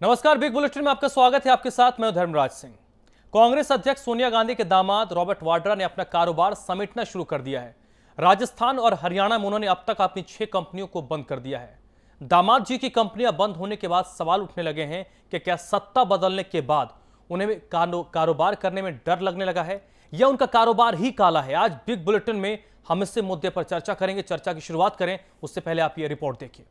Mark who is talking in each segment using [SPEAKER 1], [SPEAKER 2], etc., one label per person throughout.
[SPEAKER 1] नमस्कार, big bulletin में आपका स्वागत है। आपके साथ मैं धर्मराज सिंह। कांग्रेस अध्यक्ष सोनिया गांधी के दामाद रॉबर्ट वाड्रा ने अपना कारोबार समेटना शुरू कर दिया है। राजस्थान और हरियाणा में उन्होंने अब तक अपनी 6 कंपनियों को बंद कर दिया है। दामाद जी की कंपनियां बंद होने के बाद सवाल उठने लगे हैं कि क्या सत्ता बदलने के बाद उन्हें कारोबार करने में डर लगने लगा है या उनका कारोबार ही काला है। आज बिग बुलेटिन में हम इस मुद्दे पर चर्चा करेंगे। चर्चा की शुरुआत करें उससे पहले आप ये रिपोर्ट देखिए।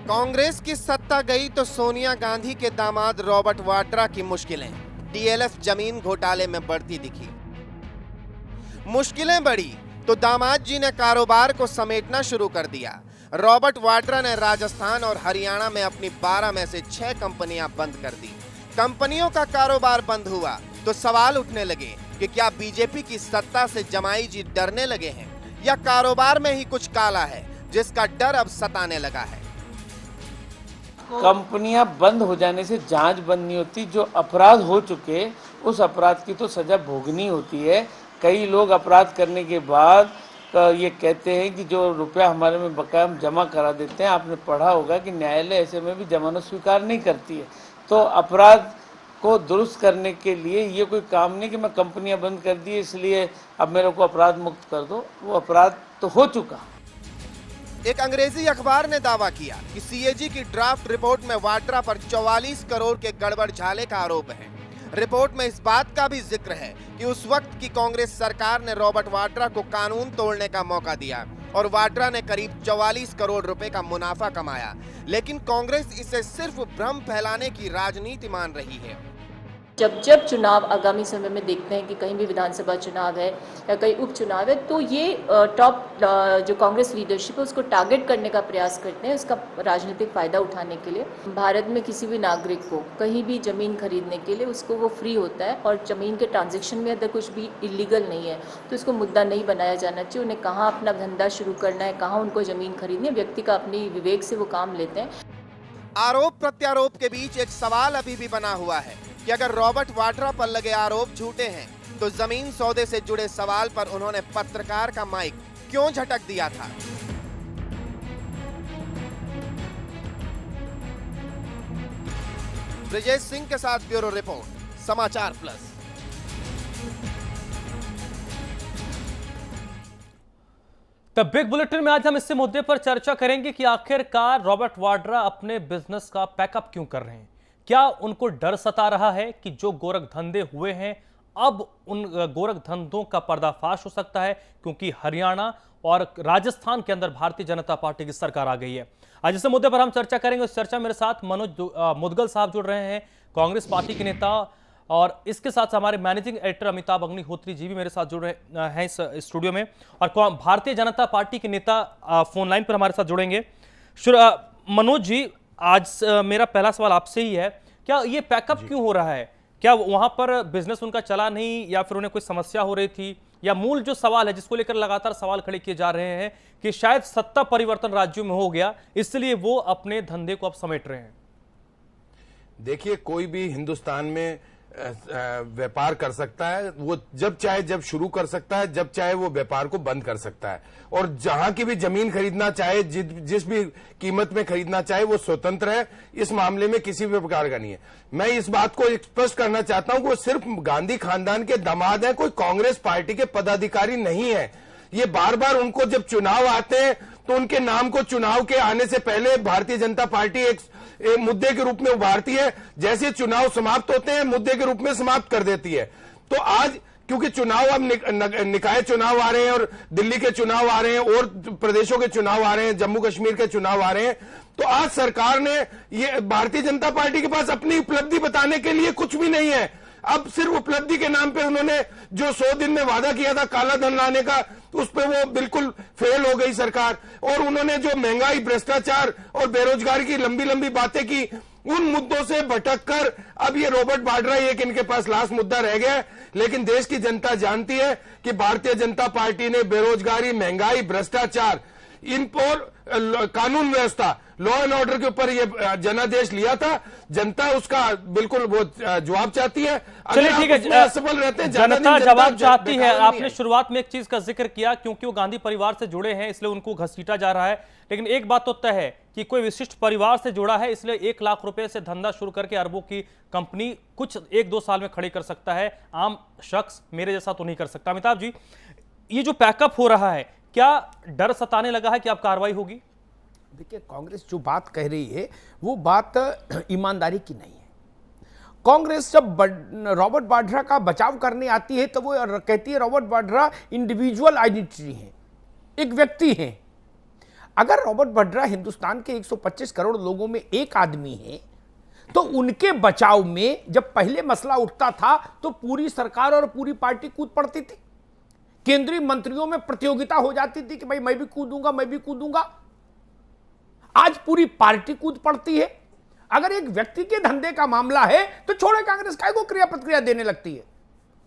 [SPEAKER 2] कांग्रेस की सत्ता गई तो सोनिया गांधी के दामाद रॉबर्ट वाड्रा की मुश्किलें डीएलएफ जमीन घोटाले में बढ़ती दिखी। मुश्किलें बढ़ी तो दामाद जी ने कारोबार को समेटना शुरू कर दिया। रॉबर्ट वाड्रा ने राजस्थान और हरियाणा में अपनी 12 में से 6 कंपनियां बंद कर दी। कंपनियों का कारोबार बंद हुआ तो सवाल उठने लगे कि क्या बीजेपी की सत्ता से जमाई जी डरने लगे हैं या कारोबार में ही कुछ काला है जिसका डर अब सताने लगा है।
[SPEAKER 3] कंपनियां बंद हो जाने से जांच बंद नहीं होती। जो अपराध हो चुके उस अपराध की तो सजा भोगनी होती है। कई लोग अपराध करने के बाद ये कहते हैं कि जो रुपया हमारे में बकाया हम जमा करा देते हैं। आपने पढ़ा होगा कि न्यायालय ऐसे में भी जमानत स्वीकार नहीं करती है। तो अपराध को दुरुस्त करने के लिए ये कोई काम नहीं कि मैं कंपनियां बंद कर दी इसलिए अब मेरे को अपराध मुक्त कर दो। वो अपराध तो हो चुका।
[SPEAKER 2] एक अंग्रेजी अखबार ने दावा किया कि सीएजी की ड्राफ्ट रिपोर्ट में वाड्रा पर 44 करोड़ के गड़बड़ झाले का आरोप है। रिपोर्ट में इस बात का भी जिक्र है कि उस वक्त की कांग्रेस सरकार ने रॉबर्ट वाड्रा को कानून तोड़ने का मौका दिया और वाड्रा ने करीब 44 करोड़ रुपए का मुनाफा कमाया। लेकिन कांग्रेस इसे सिर्फ भ्रम फैलाने की राजनीति मान रही है।
[SPEAKER 4] जब चुनाव आगामी समय में देखते हैं कि कहीं भी विधानसभा चुनाव है या कहीं उपचुनाव है तो ये टॉप जो कांग्रेस लीडरशिप है उसको टारगेट करने का प्रयास करते हैं, उसका राजनीतिक फ़ायदा उठाने के लिए। भारत में किसी भी नागरिक को कहीं भी ज़मीन खरीदने के लिए उसको वो फ्री होता है और ज़मीन के ट्रांजेक्शन में अगर कुछ भी इलीगल नहीं है तो इसको मुद्दा नहीं बनाया जाना चाहिए। उन्हें कहाँ अपना धंधा शुरू करना है, कहाँ उनको ज़मीन खरीदनी है, व्यक्ति का अपनी विवेक से वो काम लेते हैं।
[SPEAKER 2] आरोप प्रत्यारोप के बीच एक सवाल अभी भी बना हुआ है कि अगर रॉबर्ट वाड्रा पर लगे आरोप झूठे हैं तो जमीन सौदे से जुड़े सवाल पर उन्होंने पत्रकार का माइक क्यों झटक दिया था। ब्रिजेश सिंह के साथ ब्यूरो रिपोर्ट, समाचार प्लस।
[SPEAKER 1] द बिग बुलेटिन में आज हम इस मुद्दे पर चर्चा करेंगे कि आखिरकार रॉबर्ट वाड्रा अपने बिजनेस का पैकअप क्यों कर रहे हैं। क्या उनको डर सता रहा है कि जो गोरख धंधे हुए हैं अब उन गोरख धंधों का पर्दाफाश हो सकता है, क्योंकि हरियाणा और राजस्थान के अंदर भारतीय जनता पार्टी की सरकार आ गई है। आज इस मुद्दे पर हम चर्चा करेंगे। इस चर्चा मेरे साथ मनोज मुदगल साहब जुड़ रहे हैं, कांग्रेस पार्टी के नेता, और इसके साथ हमारे मैनेजिंग एडिटर अमिताभ अग्निहोत्री जी भी मेरे साथ जुड़ रहे हैं इस स्टूडियो में, और भारतीय जनता पार्टी के नेता फोन लाइन पर हमारे साथ जुड़ेंगे। मनोज जी, आज मेरा पहला सवाल आपसे ही है, क्या ये पैकअप क्यों हो रहा है? क्या वहां पर बिजनेस उनका चला नहीं या फिर उन्हें कोई समस्या हो रही थी, या मूल जो सवाल है जिसको लेकर लगातार सवाल खड़े किए जा रहे हैं कि शायद सत्ता परिवर्तन राज्यों में हो गया इसलिए वो अपने धंधे को अब समेट रहे हैं?
[SPEAKER 5] देखिए, कोई भी हिंदुस्तान में व्यापार कर सकता है। वो जब चाहे जब शुरू कर सकता है, जब चाहे वो व्यापार को बंद कर सकता है, और जहां की भी जमीन खरीदना चाहे, जिस भी कीमत में खरीदना चाहे, वो स्वतंत्र है। इस मामले में किसी भी प्रकार का नहीं है। मैं इस बात को स्पष्ट करना चाहता हूं कि वो सिर्फ गांधी खानदान के दामाद हैं, कोई कांग्रेस पार्टी के पदाधिकारी नहीं है। ये बार बार उनको जब चुनाव आते हैं तो उनके नाम को चुनाव के आने से पहले भारतीय जनता पार्टी एक मुद्दे के रूप में उभारती है, जैसे चुनाव समाप्त होते हैं मुद्दे के रूप में समाप्त कर देती है। तो आज क्योंकि चुनाव अब निकाय चुनाव आ रहे हैं और दिल्ली के चुनाव आ रहे हैं और प्रदेशों के चुनाव आ रहे हैं, जम्मू कश्मीर के चुनाव आ रहे हैं, तो आज सरकार ने ये भारतीय जनता पार्टी के पास अपनी उपलब्धि बताने के लिए कुछ भी नहीं है। अब सिर्फ उपलब्धि के नाम पे उन्होंने जो 100 दिन में वादा किया था काला धन लाने का, उस पे वो बिल्कुल फेल हो गई सरकार। और उन्होंने जो महंगाई, भ्रष्टाचार और बेरोजगारी की लंबी लंबी बातें की, उन मुद्दों से भटककर अब ये रॉबर्ट वाड्रा एक इनके पास लास्ट मुद्दा रह गया है। लेकिन देश की जनता जानती है कि भारतीय जनता पार्टी ने बेरोजगारी, महंगाई, भ्रष्टाचार इन पर कानून व्यवस्था, लॉ एंड ऑर्डर के ऊपर ये जनादेश लिया था, जनता उसका बिल्कुल वो जवाब चाहती है।
[SPEAKER 1] चलिए ठीक है,
[SPEAKER 5] असफल रहते हैं, ज्यादा
[SPEAKER 1] जनता
[SPEAKER 5] दिन
[SPEAKER 1] जवाब चाहती है।
[SPEAKER 5] बेकार नहीं
[SPEAKER 1] आपने शुरुआत में एक चीज का जिक्र किया, क्योंकि वो गांधी परिवार से जुड़े हैं इसलिए उनको घसीटा जा रहा है, लेकिन एक बात तो तय है कि कोई विशिष्ट परिवार से जुड़ा है इसलिए 1 लाख रुपए से धंधा शुरू करके अरबों की कंपनी कुछ 1-2 साल में खड़ी कर सकता है, आम शख्स मेरे जैसा तो नहीं कर सकता। अमिताभ जी, ये जो पैकअप हो रहा है, क्या डर सताने लगा है कि अब कार्रवाई होगी?
[SPEAKER 6] देखिए, कांग्रेस जो बात कह रही है वो बात ईमानदारी की नहीं है। कांग्रेस जब रॉबर्ट वाड्रा का बचाव करने आती है तो वो कहती है रॉबर्ट वाड्रा इंडिविजुअल आइडेंटिटी है, एक व्यक्ति है। अगर रॉबर्ट वाड्रा हिंदुस्तान के 125 करोड़ लोगों में एक आदमी है तो उनके बचाव में जब पहले मसला उठता था तो पूरी सरकार और पूरी पार्टी कूद पड़ती थी, केंद्रीय मंत्रियों में प्रतियोगिता हो जाती थी कि भाई मैं भी कूदूंगा, मैं भी कूदूंगा। आज पूरी पार्टी कूद पड़ती है। अगर एक व्यक्ति के धंधे का मामला है तो छोड़े कांग्रेस काय को क्रिया प्रतिक्रिया देने लगती है,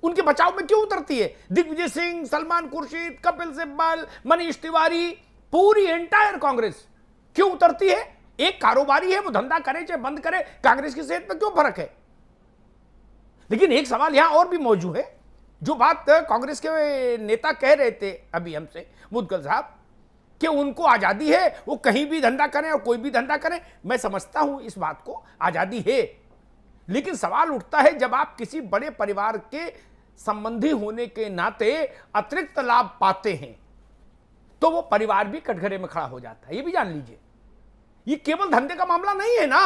[SPEAKER 6] उनके बचाव में क्यों उतरती है? दिग्विजय सिंह, सलमान खुर्शीद, कपिल सिब्बल, मनीष तिवारी, पूरी एंटायर कांग्रेस क्यों उतरती है? एक कारोबारी है, वो धंधा करे चाहे बंद करे, कांग्रेस की सेहत में क्यों फर्क है? लेकिन एक सवाल यहां और भी मौजूद है, जो बात कांग्रेस के नेता कह रहे थे अभी हमसे, मुदगल साहब, कि उनको आजादी है, वो कहीं भी धंधा करें और कोई भी धंधा करें। मैं समझता हूं इस बात को, आजादी है, लेकिन सवाल उठता है जब आप किसी बड़े परिवार के संबंधी होने के नाते अतिरिक्त लाभ पाते हैं तो वो परिवार भी कटघरे में खड़ा हो जाता है। ये भी जान लीजिए, ये केवल धंधे का मामला नहीं है ना।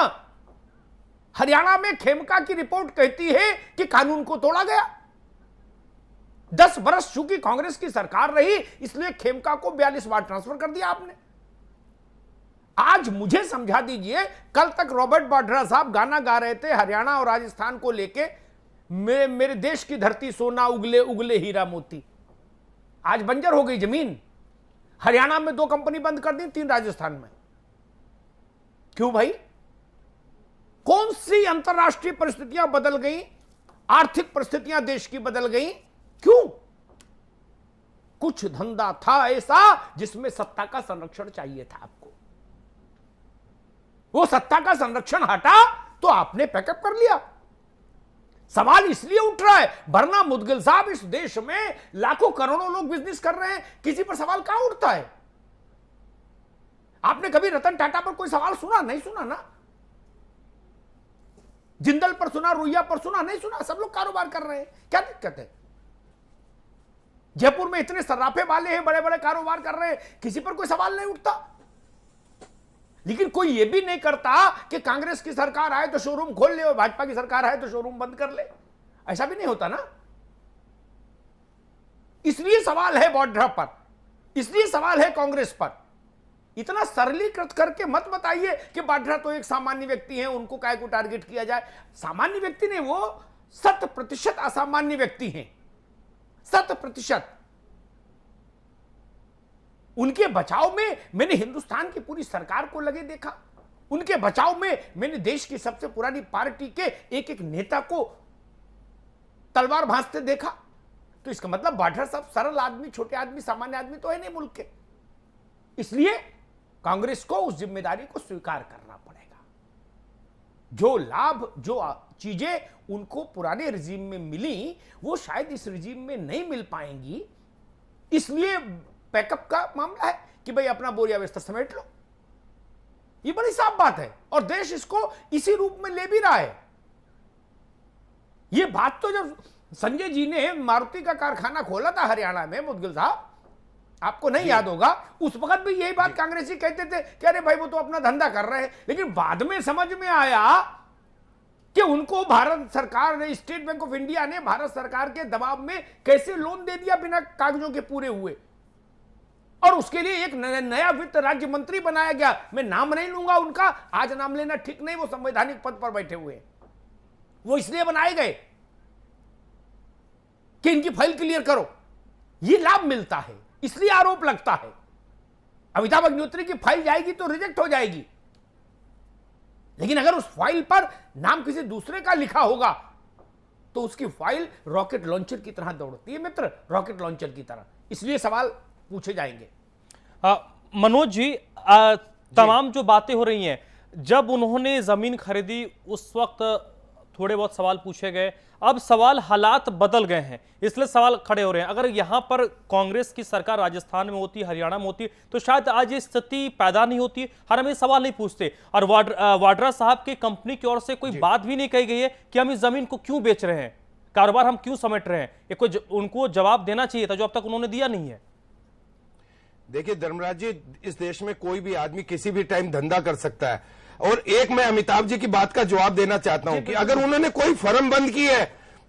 [SPEAKER 6] हरियाणा में खेमका की रिपोर्ट कहती है कि कानून को तोड़ा गया। 10 वर्ष चूंकि कांग्रेस की सरकार रही इसलिए खेमका को 42 बार ट्रांसफर कर दिया आपने। आज मुझे समझा दीजिए, कल तक रॉबर्ट वाड्रा साहब गाना गा रहे थे हरियाणा और राजस्थान को लेके, मेरे देश की धरती सोना उगले उगले हीरा मोती। आज बंजर हो गई जमीन। हरियाणा में 2 कंपनी बंद कर दी, 3 राजस्थान में। क्यों भाई? कौन सी अंतरराष्ट्रीय परिस्थितियां बदल गई? आर्थिक परिस्थितियां देश की बदल गई। क्यों? कुछ धंधा था ऐसा जिसमें सत्ता का संरक्षण चाहिए था आपको, वो सत्ता का संरक्षण हटा तो आपने पैकअप कर लिया। सवाल इसलिए उठ रहा है, वरना मुदगिल साहब, इस देश में लाखों करोड़ों लोग बिजनेस कर रहे हैं, किसी पर सवाल कहां उठता है? आपने कभी रतन टाटा पर कोई सवाल सुना? नहीं सुना ना। जिंदल पर सुना, रुइया पर सुना? नहीं सुना। सब लोग कारोबार कर रहे हैं, क्या दिक्कत है? जयपुर में इतने सर्राफे वाले हैं, बड़े बड़े कारोबार कर रहे हैं, किसी पर कोई सवाल नहीं उठता। लेकिन कोई यह भी नहीं करता कि कांग्रेस की सरकार आए तो शोरूम खोल ले और भाजपा की सरकार आए तो शोरूम बंद कर ले। ऐसा भी नहीं होता ना। इसलिए सवाल है वाड्रा पर, इसलिए सवाल है कांग्रेस पर। इतना सरलीकृत करके मत बताइए कि वाड्रा तो एक सामान्य व्यक्ति हैं, उनको काय को टारगेट किया जाए। सामान्य व्यक्ति नहीं, वो 100% असामान्य व्यक्ति हैं, 100%। उनके बचाव में मैंने हिंदुस्तान की पूरी सरकार को लगे देखा। उनके बचाव में मैंने देश की सबसे पुरानी पार्टी के एक एक नेता को तलवार भांजते देखा। तो इसका मतलब वाड्रा साहब सरल आदमी, छोटे आदमी, सामान्य आदमी तो है नहीं मुल्क के। इसलिए कांग्रेस को उस जिम्मेदारी को स्वीकार करना पड़ेगा। जो लाभ, जो चीजें उनको पुराने रिजीम में मिली वो शायद इस रिजीम में नहीं मिल पाएंगी। इसलिए पैकअप का मामला है कि भाई अपना बोरिया बिस्तर समेट लो। ये बड़ी साफ बात है और देश इसको इसी रूप में ले भी रहा है। ये बात तो जब संजय जी ने मारुति का कारखाना खोला था हरियाणा में, मुदगिल साहब, आपको नहीं याद होगा, उस वक्त भी यही बात कांग्रेसी कहते थे कि अरे भाई वो तो अपना धंधा कर रहे हैं। लेकिन बाद में समझ में आया कि उनको भारत सरकार ने, स्टेट बैंक ऑफ इंडिया ने भारत सरकार के दबाव में कैसे लोन दे दिया बिना कागजों के पूरे हुए, और उसके लिए एक नया वित्त राज्य मंत्री बनाया गया। मैं नाम नहीं लूंगा उनका, आज नाम लेना ठीक नहीं, वो संवैधानिक पद पर बैठे हुए। वो इसलिए बनाए गए कि इनकी फाइल क्लियर करो। ये लाभ मिलता है, इसलिए आरोप लगता है। अमिताभ अग्निहोत्री की फाइल जाएगी तो रिजेक्ट हो जाएगी, लेकिन अगर उस फाइल पर नाम किसी दूसरे का लिखा होगा तो उसकी फाइल रॉकेट लॉन्चर की तरह दौड़ती है मित्र, रॉकेट लॉन्चर की तरह। इसलिए सवाल पूछे जाएंगे।
[SPEAKER 1] मनोज जी, तमाम जो बातें हो रही हैं, जब उन्होंने जमीन खरीदी उस वक्त थोड़े बहुत सवाल पूछे गए, अब सवाल हालात बदल गए हैं, इसलिए सवाल खड़े हो रहे हैं। अगर यहां पर कांग्रेस की सरकार राजस्थान में होती, हरियाणा में होती, तो शायद आज ये स्थिति पैदा नहीं होती, हम ये सवाल नहीं पूछते। और वाड्रा साहब की कंपनी की ओर से कोई बात भी नहीं कही गई है कि हम इस जमीन को क्यों बेच रहे हैं, कारोबार हम क्यों समेट रहे हैं। ये कोई उनको जवाब देना चाहिए था, जो अब तक उन्होंने दिया नहीं है।
[SPEAKER 5] देखिए धर्मराज जी, इस देश में कोई भी आदमी किसी भी टाइम धंधा कर सकता है। और एक मैं अमिताभ जी की बात का जवाब देना चाहता हूं कि अगर उन्होंने कोई फर्म बंद की है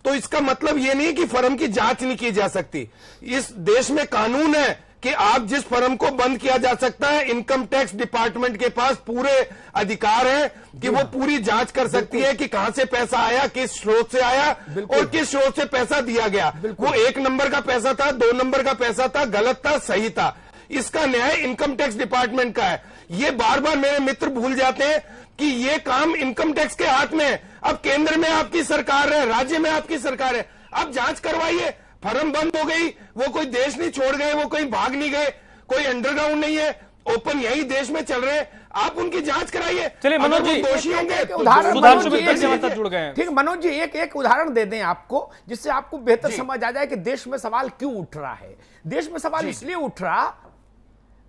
[SPEAKER 5] तो इसका मतलब यह नहीं कि फर्म की जांच नहीं की जा सकती। इस देश में कानून है कि आप जिस फर्म को बंद किया जा सकता है, इनकम टैक्स डिपार्टमेंट के पास पूरे अधिकार है कि वो पूरी जांच कर सकती है कि कहां से पैसा आया, किस स्रोत से आया और किस स्रोत से पैसा दिया गया। वो 1 नंबर का पैसा था, 2 नंबर का पैसा था, गलत था, सही था, इसका न्याय इनकम टैक्स डिपार्टमेंट का है। ये बार बार मेरे मित्र भूल जाते हैं कि ये काम इनकम टैक्स के हाथ में है। अब केंद्र में आपकी सरकार है, राज्य में आपकी सरकार है, अब जांच करवाइए। फर्म बंद हो गई, वो कोई देश नहीं छोड़ गए, वो कहीं भाग नहीं गए, कोई अंडरग्राउंड नहीं है, ओपन यही देश में चल रहे हैं, आप उनकी जांच कराइए।
[SPEAKER 1] चलिए मनोज जी,
[SPEAKER 6] दोषी होंगे
[SPEAKER 1] सुधांशु मित्तल जी हमारे साथ जुड़ गए हैं।
[SPEAKER 6] ठीक, मनोज जी एक उदाहरण दे दें आपको, जिससे आपको बेहतर समझ आ जाए कि देश में सवाल क्यों उठ रहा है। देश में सवाल इसलिए उठ रहा,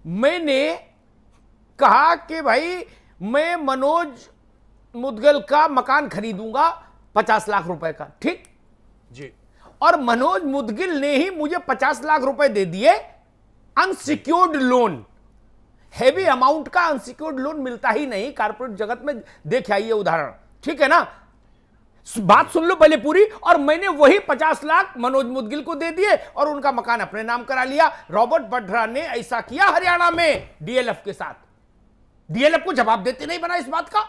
[SPEAKER 6] मैंने कहा कि भाई मैं मनोज मुदगल का मकान खरीदूंगा 50 लाख रुपए का, ठीक
[SPEAKER 5] जी,
[SPEAKER 6] और मनोज मुदगिल ने ही मुझे 50 लाख रुपए दे दिए अनसिक्योर्ड लोन। हैवी अमाउंट का अनसिक्योर्ड लोन मिलता ही नहीं कारपोरेट जगत में, देख आइए उदाहरण, ठीक है ना। बात सुन लो पहले पूरी। और मैंने वही 50 लाख मनोज मुदगिल को दे दिए और उनका मकान अपने नाम करा लिया। रॉबर्ट वाड्रा ने ऐसा किया हरियाणा में डीएलएफ के साथ। डीएलएफ को जवाब देते नहीं बना इस बात का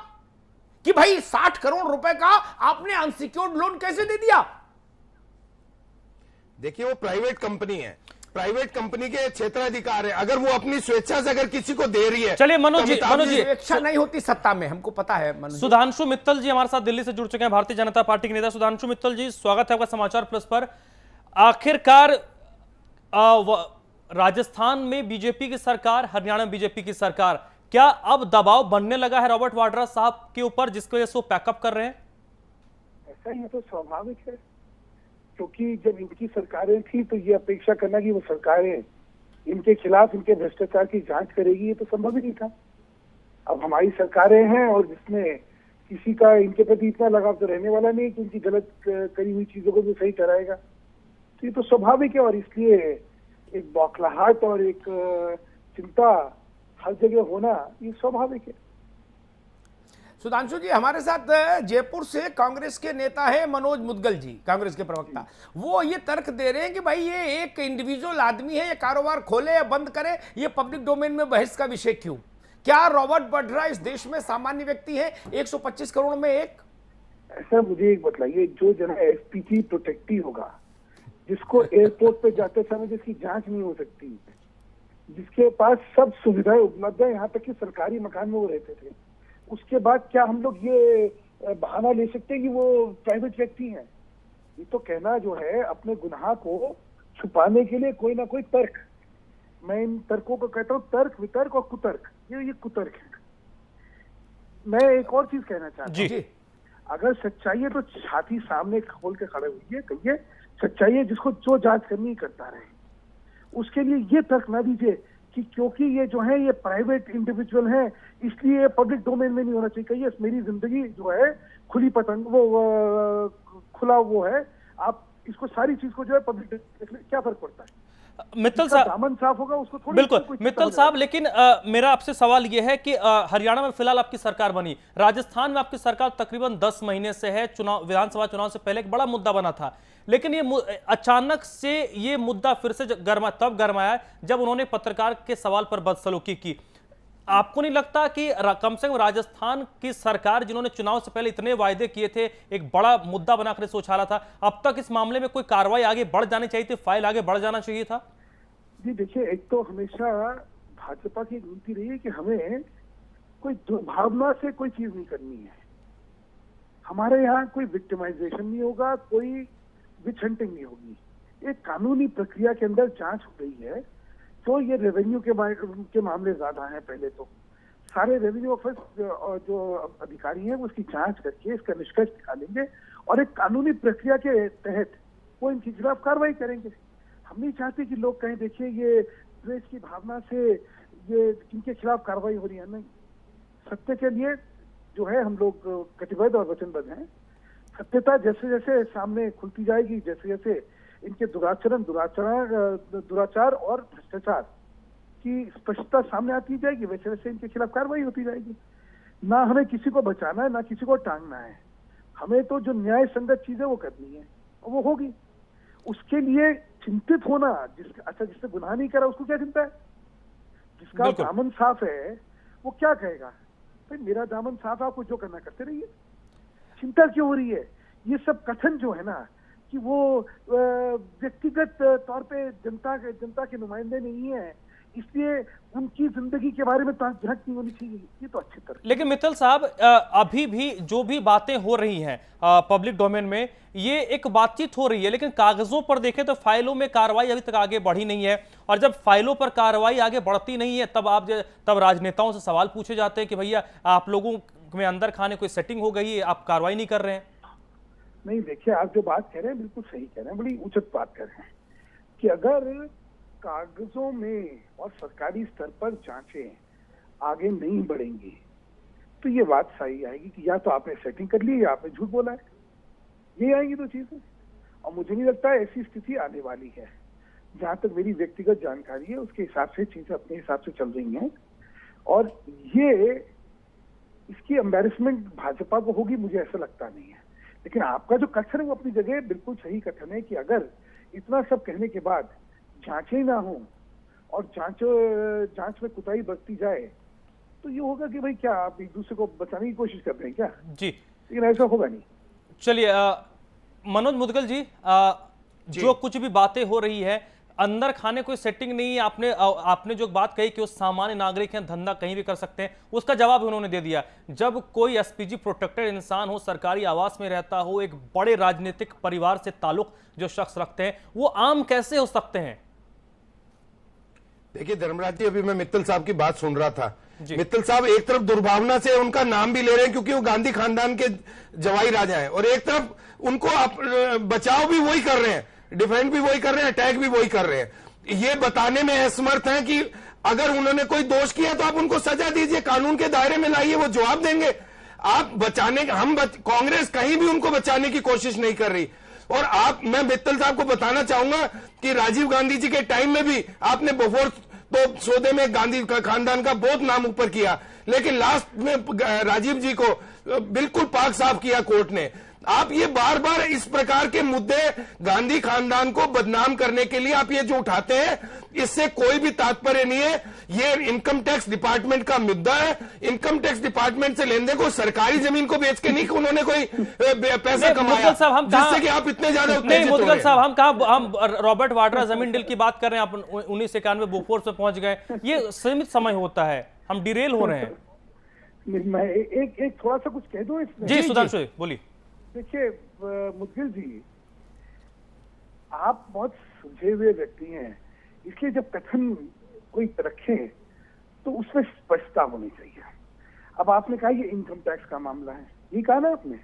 [SPEAKER 6] कि भाई 60 करोड़ रुपए का आपने अनसिक्योर्ड लोन कैसे दे दिया।
[SPEAKER 5] देखिए वो प्राइवेट कंपनी है, प्राइवेट कंपनी के क्षेत्राधिकार है, अगर वो अपनी स्वेच्छा से अगर किसी को दे रही है।
[SPEAKER 1] चलिए मनोज जी,
[SPEAKER 6] स्वेच्छा नहीं होती सत्ता में, हमको पता है।
[SPEAKER 1] सुधांशु मित्तल जी हमारे साथ दिल्ली से जुड़ चुके हैं, भारतीय जनता पार्टी के नेता। सुधांशु मित्तल जी, स्वागत है आपका समाचार प्लस पर। आखिरकार राजस्थान में बीजेपी की सरकार, हरियाणा में बीजेपी की सरकार, क्या अब दबाव बनने लगा है रॉबर्ट वाड्रा साहब के ऊपर, जिसकी वजह से वो पैकअप कर रहे हैं?
[SPEAKER 7] ऐसा ही तो स्वाभाविक है, क्योंकि जब इनकी सरकारें थी तो ये अपेक्षा करना कि वो सरकारें इनके खिलाफ इनके भ्रष्टाचार की जांच करेगी, ये तो संभव ही नहीं था। अब हमारी सरकारें हैं और जिसमें किसी का इनके प्रति इतना लगाव तो रहने वाला नहीं कि उनकी गलत करी हुई चीजों को भी सही ठहराएगा। तो ये तो स्वाभाविक है और इसलिए एक बौखलाहट और एक चिंता हर जगह होना ये स्वाभाविक है।
[SPEAKER 6] सुधांशु जी, हमारे साथ जयपुर से कांग्रेस के नेता है मनोज मुदगल जी, कांग्रेस के प्रवक्ता। वो ये तर्क दे रहे हैं कि भाई ये एक इंडिविजुअल आदमी है, ये कारोबार खोले या बंद करे, ये पब्लिक डोमेन में बहस का विषय क्यों? क्या रॉबर्ट वाड्रा इस देश में सामान्य व्यक्ति है, 125 करोड़ में एक?
[SPEAKER 7] ऐसा मुझे एक बताइए, जो जना एसपीजी प्रोटेक्टी होगा, जिसको एयरपोर्ट पे जाते समय जिसकी जांच नहीं हो सकती, जिसके पास सब सुविधाएं उपलब्ध है, यहाँ तक कि सरकारी मकान में वो रहते थे, उसके बाद क्या हम लोग ये बहाना ले सकते हैं कि वो प्राइवेट व्यक्ति हैं? ये तो कहना जो है अपने गुनाह को छुपाने के लिए कोई ना कोई तर्क, मैं इन तर्कों को कहता हूँ तर्क, वितर्क और कुतर्क, ये कुतर्क है। मैं एक और चीज कहना चाहता हूँ, अगर सच्चाई है तो छाती सामने खोल के खड़े हुई, कहिए सच्चाई है, जिसको जो जांच करनी करता रहे। उसके लिए ये तर्क ना दीजिए कि क्योंकि ये जो है ये प्राइवेट इंडिविजुअल है इसलिए पब्लिक डोमेन में नहीं होना चाहिए। कहिए मेरी जिंदगी जो है खुली पतंग, वो खुला वो है, आप इसको सारी चीज को जो है पब्लिक, क्या फर्क पड़ता है?
[SPEAKER 1] मित्तल साहब,
[SPEAKER 7] दामन साफ होगा उसको थोड़ी,
[SPEAKER 1] बिल्कुल मित्तल साहब, लेकिन मेरा आपसे सवाल यह है कि हरियाणा में फिलहाल आपकी सरकार बनी, राजस्थान में आपकी सरकार तकरीबन 10 महीने से है, चुनाव, विधानसभा चुनाव से पहले एक बड़ा मुद्दा बना था, लेकिन ये अचानक से ये मुद्दा फिर से तब गरमाया जब उन्होंने पत्रकार के सवाल पर बदसलूकी की। आपको नहीं लगता कि कम से कम राजस्थान की सरकार, जिन्होंने चुनाव से पहले इतने वायदे किए थे, एक बड़ा मुद्दा बनाकर इसे उछाला था, अब तक इस मामले में कोई कार्रवाई आगे बढ़ जानी चाहिए थी, फाइल आगे बढ़ जाना चाहिए था?
[SPEAKER 7] जी देखिए, एक तो हमेशा भाजपा की नीति रही है कि हमें कोई दुर्भावना से कोई चीज नहीं करनी है। हमारे यहाँ कोई विक्टिमाइजेशन नहीं होगा, कोई विच हंटिंग नहीं होगी। एक कानूनी प्रक्रिया के अंदर जांच हो रही है, तो ये रेवेन्यू के मामले ज्यादा हैं। पहले तो सारे रेवेन्यू ऑफिस जो अधिकारी हैं वो इसकी जांच करके इसका निष्कर्ष निकालेंगे और एक कानूनी प्रक्रिया के तहत वो इनके खिलाफ कार्रवाई करेंगे। हम नहीं चाहते कि लोग कहें देखिए ये द्वेष की भावना से ये इनके खिलाफ कार्रवाई हो रही है। नहीं, सत्य के लिए जो है हम लोग कटिबद्ध और वचनबद्ध हैं। सत्यता जैसे जैसे सामने खुलती जाएगी, जैसे जैसे इनके दुराचार और भ्रष्टाचार की स्पष्टता सामने आती जाएगी, वैसे वैसे इनके खिलाफ कार्रवाई होती जाएगी। ना हमें किसी को बचाना है, ना किसी को टांगना है। हमें तो जो न्याय संगत चीज है वो करनी है और वो होगी। उसके लिए चिंतित होना, जिसने गुनाह नहीं करा उसको क्या चिंता है? जिसका दामन साफ है वो क्या कहेगा, भाई मेरा दामन साफ, आपको जो करना करते रहिए, चिंता क्यों हो रही है? ये सब कथन जो है ना कि वो व्यक्तिगत तौर पे जनता के नुमाइंदे नहीं है, इसलिए उनकी जिंदगी के बारे में झांक नहीं होनी चाहिए, ये तो अच्छी तरह।
[SPEAKER 1] लेकिन मित्तल साहब, अभी भी जो भी बातें हो रही हैं पब्लिक डोमेन में, ये एक बातचीत हो रही है, लेकिन कागजों पर देखें तो फाइलों में कार्रवाई अभी तक आगे बढ़ी नहीं है। और जब फाइलों पर कार्रवाई आगे बढ़ती नहीं है तब राजनेताओं से सवाल पूछे जाते हैं कि भैया आप लोगों में अंदर खाने कोई सेटिंग हो गई है, आप कार्रवाई नहीं कर रहे हैं।
[SPEAKER 7] नहीं, देखिए आप जो बात कह रहे हैं बिल्कुल सही कह रहे हैं, बड़ी उचित बात कर रहे हैं कि अगर कागजों में और सरकारी स्तर पर जांचें आगे नहीं बढ़ेंगी तो ये बात सही आएगी कि या तो आपने सेटिंग कर ली या आपने झूठ बोला है, ये आएगी तो चीजें। और मुझे नहीं लगता ऐसी स्थिति आने वाली है। जहां तक मेरी व्यक्तिगत जानकारी है उसके हिसाब से चीजें अपने हिसाब से चल रही हैं और ये इसकी एम्बैरेसमेंट भाजपा को होगी, मुझे ऐसा लगता नहीं है। लेकिन आपका जो कथन है वो अपनी जगह बिल्कुल सही कथन है कि अगर इतना सब कहने के बाद जांचें ना हो और जांच में कुताही बरती जाए तो ये होगा कि भाई क्या आप एक दूसरे को बचाने की कोशिश कर रहे हैं क्या जी? लेकिन ऐसा होगा नहीं।
[SPEAKER 1] चलिए मनोज मुदगल जी, जो कुछ भी बातें हो रही है, अंदर खाने कोई सेटिंग नहीं है। आपने जो बात कही कि वो सामान्य नागरिक हैं, धंधा कहीं भी कर सकते हैं, उसका जवाब उन्होंने दे दिया। जब कोई एसपीजी प्रोटेक्टेड इंसान हो, सरकारी आवास में रहता हो, एक बड़े राजनीतिक परिवार से ताल्लुक जो शख्स रखते हैं, वो आम कैसे हो सकते हैं?
[SPEAKER 5] देखिए धर्मराज जी, अभी मैं मित्तल साहब की बात सुन रहा था। मित्तल साहब एक तरफ दुर्भावना से उनका नाम भी ले रहे हैं क्योंकि वो गांधी खानदान के जवाई राजा हैं, और एक तरफ उनको बचाव भी वही कर रहे हैं, डिफेंड भी वही कर रहे हैं, अटैक भी वही कर रहे हैं। ये बताने में असमर्थ हैं कि अगर उन्होंने कोई दोष किया तो आप उनको सजा दीजिए, कानून के दायरे में लाइए, वो जवाब देंगे। आप बचाने, कांग्रेस कहीं भी उनको बचाने की कोशिश नहीं कर रही। और मैं मित्तल साहब को बताना चाहूंगा कि राजीव गांधी जी के टाइम में भी आपने बोफोर्स तो सौदे में गांधी का खानदान का बहुत नाम ऊपर किया, लेकिन लास्ट में राजीव जी को बिल्कुल पाक साफ किया कोर्ट ने। आप ये बार बार इस प्रकार के मुद्दे गांधी खानदान को बदनाम करने के लिए आप ये जो उठाते हैं, इससे कोई भी तात्पर्य नहीं है। ये इनकम टैक्स डिपार्टमेंट का मुद्दा है। इनकम टैक्स डिपार्टमेंट से लेने को सरकारी जमीन को बेच के नहीं कि उन्होंने कोई पैसा कमाया जिससे कि आप इतने ज्यादा
[SPEAKER 1] मुदगल साहब, हम रॉबर्ट वाड्रा जमीन डील की बात कर रहे हैं, आप 1991 बोफोर्स पे पहुंच गए। ये सीमित समय होता है, हम डिरेल हो रहे हैं।
[SPEAKER 7] मैं एक थोड़ा सा कुछ कह दूं इसमें।
[SPEAKER 1] जी सुधांशु बोलिए।
[SPEAKER 7] देखिए मुदगिल जी, आप बहुत सुलझे हुए व्यक्ति हैं, इसलिए जब कथन कोई रखे तो उसमें स्पष्टता होनी चाहिए। अब आपने कहा ये इनकम टैक्स का मामला है, ये कहा ना आपने।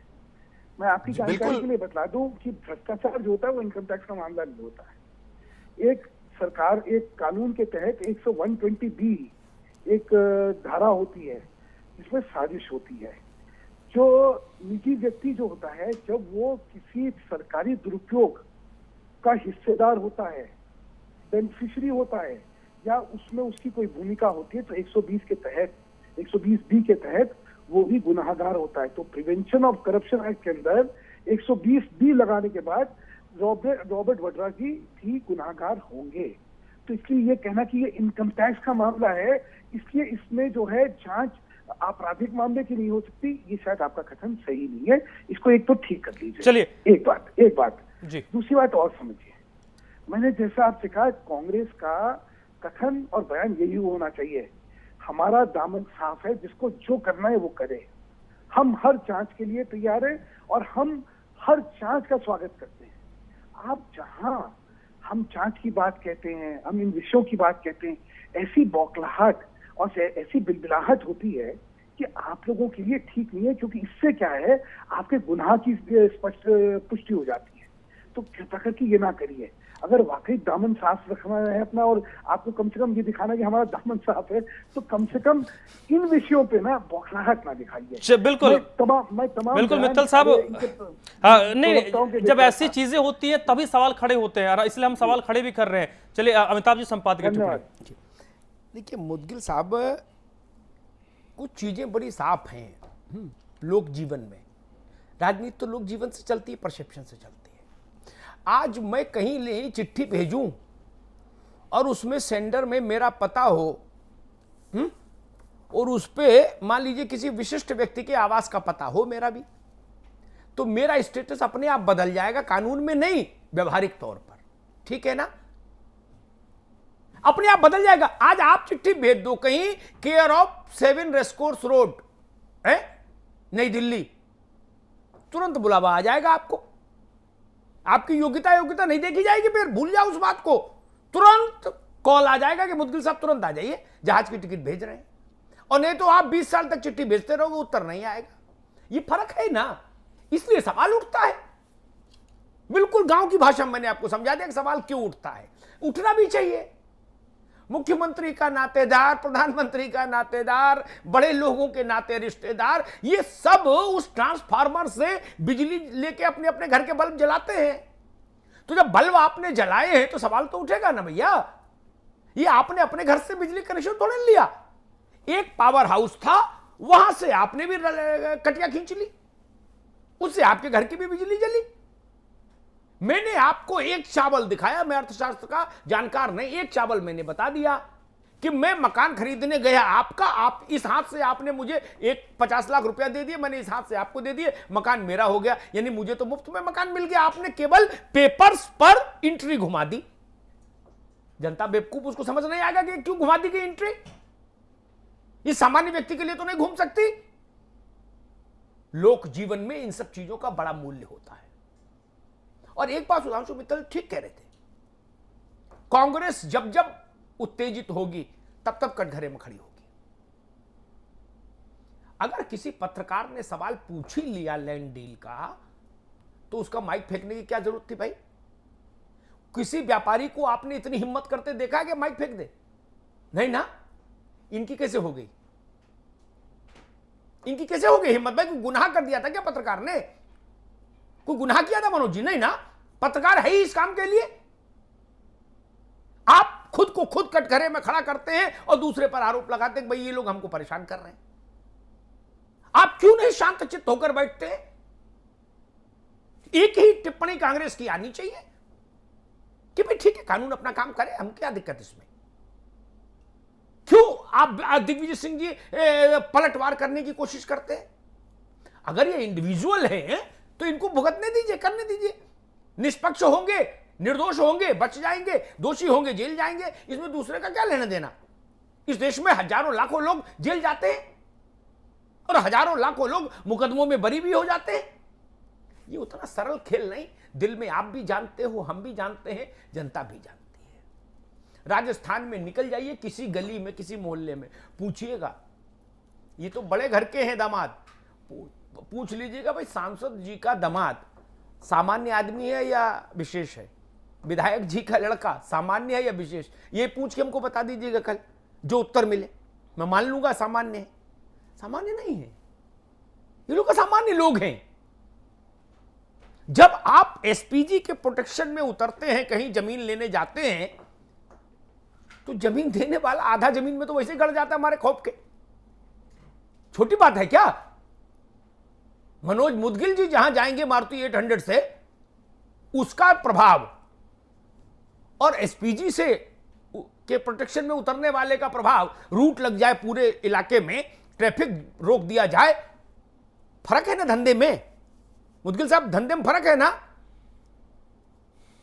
[SPEAKER 7] मैं आपकी जानकारी के लिए बता दूं कि भ्रष्टाचार जो होता है वो इनकम टैक्स का मामला नहीं होता है। एक सरकार एक कानून के तहत 120B एक धारा होती है जिसमें साजिश होती है। जो निजी व्यक्ति जो होता है, जब वो किसी सरकारी दुरुपयोग का हिस्सेदार होता है, बेनिफिशियरी होता है, या उसमें उसकी कोई भूमिका होती है, तो 120B के तहत वो भी गुनाहगार होता है। तो प्रिवेंशन ऑफ करप्शन एक्ट के अंदर 120B लगाने के बाद रॉबर्ट वाड्रा जी भी गुनाहगार होंगे। तो इसलिए ये कहना कि ये इनकम टैक्स का मामला है, इसलिए इसमें जो है जांच आपराधिक मामले की नहीं हो सकती, ये शायद आपका कथन सही नहीं है। इसको एक तो ठीक कर लीजिए।
[SPEAKER 1] चलिए
[SPEAKER 7] एक बात जी। दूसरी बात और समझिए, मैंने जैसा आपसे कहा, कांग्रेस का कथन और बयान यही होना चाहिए, हमारा दामन साफ है, जिसको जो करना है वो करे। हम हर जांच के लिए तैयार हैं और हम हर जांच का स्वागत करते हैं। आप जहां हम जांच की बात कहते हैं, हम इन विषयों की बात कहते हैं, ऐसी बौखलाहट और ऐसी बिलबिलाहट होती है कि आप लोगों के लिए ठीक नहीं है, क्योंकि इससे क्या है, आपके गुनाह की स्पष्ट पुष्टि हो जाती है। तो कृपा करके ये ना करिए। अगर वाकई दामन साफ रखना है अपना, और आपको कम से कम ये दिखाना कि हमारा दामन साफ है, तो कम से कम इन विषयों पे ना बौखलाहट ना दिखाइए।
[SPEAKER 1] बिल्कुल
[SPEAKER 7] मैं तमाम
[SPEAKER 1] बिल्कुल मित्तल साहब, हाँ नहीं, जब ऐसी चीजें होती हैं तभी सवाल खड़े होते हैं, इसलिए हम सवाल खड़े भी कर रहे हैं। चलिए अमिताभ जी, संपादकीय टिप्पणी।
[SPEAKER 6] देखिए मुदगिल साहब, कुछ चीजें बड़ी साफ हैं लोक जीवन में। राजनीति तो लोक जीवन से चलती है, परसेप्शन से चलती है। आज मैं कहीं ले चिट्ठी भेजूं और उसमें सेंडर में मेरा पता हो, और उस पे मान लीजिए किसी विशिष्ट व्यक्ति के आवास का पता हो मेरा भी, तो मेरा स्टेटस अपने आप बदल जाएगा, कानून में नहीं, व्यवहारिक तौर पर। ठीक है ना, अपने आप बदल जाएगा। आज आप चिट्ठी भेज दो कहीं केयर ऑफ 7 रेसकोर्स रोड है नई दिल्ली, तुरंत बुलावा आ जाएगा आपको। आपकी योग्यता नहीं देखी जाएगी, फिर भूल जाओ उस बात को, तुरंत कॉल आ जाएगा कि मुदगिल साहब तुरंत आ जाइए, जहाज की टिकट भेज रहे हैं। और नहीं तो आप 20 साल तक चिट्ठी भेजते रहोगे, उत्तर नहीं आएगा। ये फर्क है ना, इसलिए सवाल उठता है। बिल्कुल गांव की भाषा में मैंने आपको समझा दिया कि सवाल क्यों उठता है। उठना भी चाहिए। मुख्यमंत्री का नातेदार, प्रधानमंत्री का नातेदार, बड़े लोगों के नाते रिश्तेदार, ये सब उस ट्रांसफार्मर से बिजली लेके अपने अपने घर के बल्ब जलाते हैं। तो जब बल्ब आपने जलाए हैं तो सवाल तो उठेगा ना भैया। ये आपने अपने घर से बिजली कनेक्शन थोड़े लिया, एक पावर हाउस था, वहां से आपने भी कटिया खींच ली, उससे आपके घर की भी बिजली जली। मैंने आपको एक चावल दिखाया, मैं अर्थशास्त्र का जानकार नहीं, एक चावल मैंने बता दिया कि मैं मकान खरीदने गया आपका, आप इस हाथ से आपने मुझे 50 लाख रुपया दे दिए, मैंने इस हाथ से आपको दे दिए, मकान मेरा हो गया। यानी मुझे तो मुफ्त में मकान मिल गया, आपने केवल पेपर्स पर एंट्री घुमा दी। जनता बेवकूफ, उसको समझ नहीं आएगा कि क्यों घुमा दी गई एंट्री। इस सामान्य व्यक्ति के लिए तो नहीं घूम सकती। लोक जीवन में इन सब चीजों का बड़ा मूल्य होता है। और एक बात सुधांशु मित्तल ठीक कह रहे थे, कांग्रेस जब जब उत्तेजित होगी तब तब कटघरे में खड़ी होगी। अगर किसी पत्रकार ने सवाल पूछ ही लिया लैंड डील का, तो उसका माइक फेंकने की क्या जरूरत थी भाई। किसी व्यापारी को आपने इतनी हिम्मत करते देखा कि माइक फेंक दे? नहीं ना। इनकी कैसे हो गई, इनकी कैसे हो गई हिम्मत? भाई कोई गुनाह कर दिया था क्या पत्रकार ने? कोई गुनाह किया था मनोज जी? नहीं ना, पत्रकार है ही इस काम के लिए। आप खुद को खुद कटघरे में खड़ा करते हैं और दूसरे पर आरोप लगाते हैं कि भाई ये लोग हमको परेशान कर रहे हैं। आप क्यों नहीं शांत चित्त होकर बैठते? एक ही टिप्पणी कांग्रेस की आनी चाहिए कि भाई ठीक है, कानून अपना काम करे, हम क्या दिक्कत इसमें। क्यों आप दिग्विजय सिंह जी पलटवार करने की कोशिश करते हैं? अगर ये इंडिविजुअल है तो इनको भुगतने दीजिए, करने दीजिए। निष्पक्ष होंगे, निर्दोष होंगे, बच जाएंगे, दोषी होंगे, जेल जाएंगे। इसमें दूसरे का क्या लेना देना? इस देश में हजारों लाखों लोग जेल जाते हैं और हजारों लाखों लोग मुकदमों में बरी भी हो जाते हैं। ये उतना सरल खेल नहीं। दिल में आप भी जानते हो, हम भी जानते हैं, जनता भी जानती है। राजस्थान में निकल जाइए, किसी गली में, किसी मोहल्ले में पूछिएगा, ये तो बड़े घर के हैं दामाद, पूछ लीजिएगा भाई सांसद जी का दामाद सामान्य आदमी है या विशेष है, विधायक जी का लड़का सामान्य है या विशेष, ये पूछ के हमको बता दीजिएगा। कल जो उत्तर मिले मैं मान लूंगा सामान्य है। सामान्य नहीं है, ये लोग सामान्य लोग हैं। जब आप एसपीजी के प्रोटेक्शन में उतरते हैं, कहीं जमीन लेने जाते हैं, तो जमीन देने वाला आधा जमीन में तो वैसे ही गड़ जाता है हमारे खौफ के। छोटी बात है क्या? मनोज मुदगिल जी जहां जाएंगे मारुति 800 से, उसका प्रभाव और एसपीजी से के प्रोटेक्शन में उतरने वाले का प्रभाव, रूट लग जाए पूरे इलाके में, ट्रैफिक रोक दिया जाए, फर्क है ना धंधे में। मुदगिल साहब, धंधे में फर्क है ना।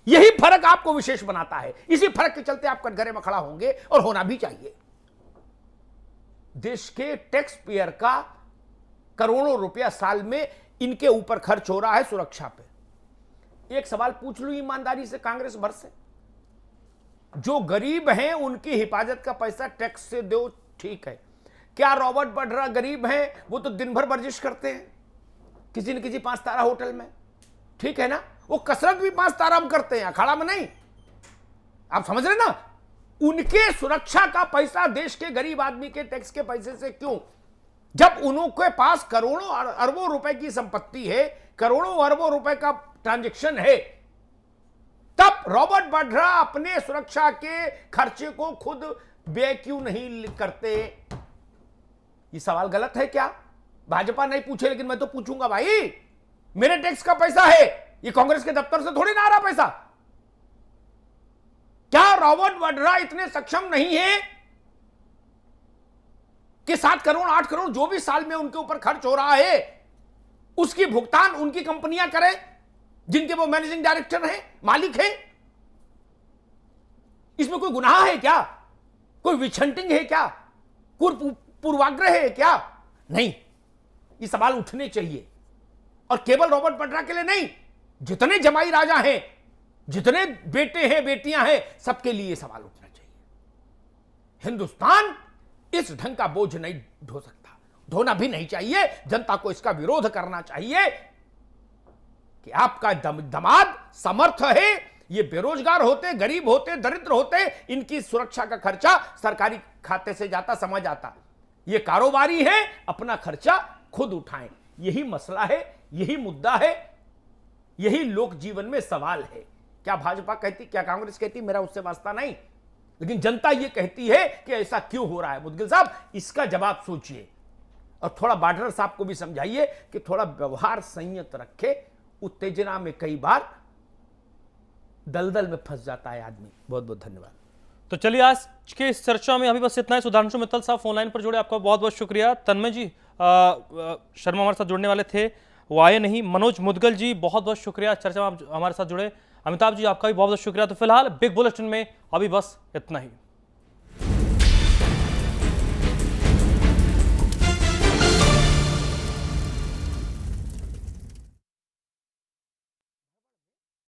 [SPEAKER 6] यही फर्क आपको विशेष बनाता है। इसी फर्क के चलते आप कटघरे में खड़ा होंगे, और होना भी चाहिए। देश के टैक्स पेयर का करोड़ों रुपया साल में इनके ऊपर खर्च हो रहा है सुरक्षा पे। एक सवाल पूछ लूं ईमानदारी से कांग्रेस भर से, जो गरीब हैं उनकी हिफाजत का पैसा टैक्स से दो, ठीक है। क्या रॉबर्ट वाड्रा गरीब हैं? वो तो दिन भर वर्जिश करते हैं किसी न किसी 5 तारा होटल में, ठीक है ना। वो कसरत भी 5 तारा में करते हैं, अखाड़ा में नहीं। आप समझ रहे ना। उनके सुरक्षा का पैसा देश के गरीब आदमी के टैक्स के पैसे से क्यों? जब उनके पास करोड़ों अरबों रुपए की संपत्ति है, करोड़ों अरबों रुपए का ट्रांजैक्शन है, तब रॉबर्ट वाड्रा अपने सुरक्षा के खर्चे को खुद व्यय क्यों नहीं करते? ये सवाल गलत है क्या? भाजपा नहीं पूछे, लेकिन मैं तो पूछूंगा भाई, मेरे टैक्स का पैसा है, ये कांग्रेस के दफ्तर से थोड़ी ना आ रहा पैसा। क्या रॉबर्ट वाड्रा इतने सक्षम नहीं है कि 7 करोड़ 8 करोड़ जो भी साल में उनके ऊपर खर्च हो रहा है उसकी भुगतान उनकी कंपनियां करें, जिनके वो मैनेजिंग डायरेक्टर हैं, मालिक हैं? इसमें कोई गुनाह है क्या? कोई विछंटिंग है क्या? कोई पूर्वाग्रह है क्या? नहीं, ये सवाल उठने चाहिए। और केवल रॉबर्ट वाड्रा के लिए नहीं, जितने जमाई राजा हैं, जितने बेटे हैं बेटियां हैं, सबके लिए सवाल उठना चाहिए। हिंदुस्तान इस ढंग का बोझ नहीं ढो सकता, ढोना भी नहीं चाहिए। जनता को इसका विरोध करना चाहिए कि आपका दामाद समर्थ है, ये बेरोजगार होते, गरीब होते, दरिद्र होते, इनकी सुरक्षा का खर्चा सरकारी खाते से जाता, समझ आता। ये कारोबारी है, अपना खर्चा खुद उठाएं। यही मसला है, यही मुद्दा है, यही लोक जीवन में सवाल है। क्या भाजपा कहती, क्या कांग्रेस कहती, मेरा उससे वास्ता नहीं, लेकिन जनता ये कहती है कि ऐसा क्यों हो रहा है। मुदगिल साहब, इसका जवाब सोचिए और थोड़ा वाड्रा साहब को भी समझाइए कि थोड़ा व्यवहार संयत रखे। उत्तेजना में कई बार दलदल में फंस जाता है आदमी। बहुत बहुत धन्यवाद।
[SPEAKER 1] तो चलिए, आज के इस चर्चा में अभी बस इतना ही। सुधांशु मित्तल साहब फोन लाइन पर जुड़े, आपका बहुत बहुत शुक्रिया। तन्मय जी शर्मा हमारे साथ जुड़ने वाले थे, वो आए नहीं। मनोज मुदगल जी, बहुत बहुत शुक्रिया, चर्चा में आप हमारे साथ जुड़े। अमिताभ जी, आपका भी बहुत बहुत शुक्रिया। तो फिलहाल बिग बुलेटिन में अभी बस इतना ही।